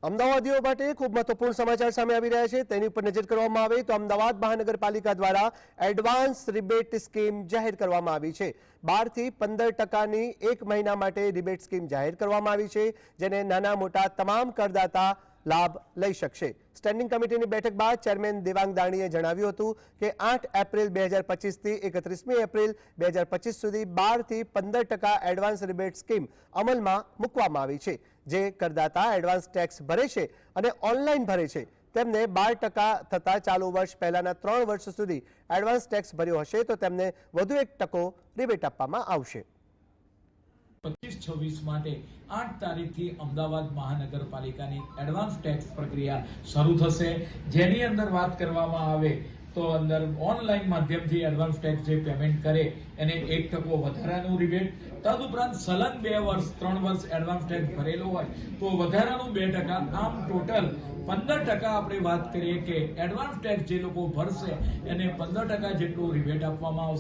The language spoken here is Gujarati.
અમદાવાદીઓ માટે ખૂબ મહત્વપૂર્ણ સમાચાર સામે આવી રહ્યા છે તેની ઉપર નજર કરવામાં આવે તો અમદાવાદ મહાનગરપાલિકા દ્વારા એડવાન્સ રિબેટ સ્કીમ જાહેર કરવામાં આવી છે। 12 થી 15% એક મહિના માટે રિબેટ સ્કીમ જાહેર કરવામાં આવી છે, જેને નાના મોટા તમામ કરદાતા લાભ લઈ શકશે। સ્ટેન્ડિંગ કમિટીની બેઠક બાદ ચેરમેન દેવાંગ દાણીએ જણાવ્યું હતું કે 8 એપ્રિલ 2025 થી 31 એપ્રિલ 2025 સુધી 12 થી 15% એડવાન્સ રિબેટ સ્કીમ અમલમાં મૂકવામાં આવી છે। જે કરદાતા એડવાન્સ ટેક્સ ભરે છે અને ઓનલાઈન ભરે છે તેમને 12% થતા ચાલુ વર્ષ પહેલાના 3 વર્ષ સુધી એડવાન્સ ટેક્સ ભર્યો હશે તો તેમને વધુ 1% રિબેટ આપવામાં આવશે। 25-26 માટે 8 તારીખથી અમદાવાદ મહાનગરપાલિકાની એડવાન્સ ટેક્સ પ્રક્રિયા શરૂ થશે, જેની અંદર વાત કરવામાં આવે તો અંદર ઓનલાઈન માધ્યમથી એડવાન્સ ટેક્સ જે પેમેન્ટ કરે એને 1% વધારાનું રિબેટ, તદુપરાંત સલંગ 2 વર્ષ 3 વર્ષ એડવાન્સ ટેક્સ ભરેલો હોય તો વધારાનું 2%, આમ ટોટલ 15% આપણે વાત કરીએ કે એડવાન્સ ટેક્સ જે લોકો ભરશે એને 15% જેટલું રિબેટ આપવામાં આવશે।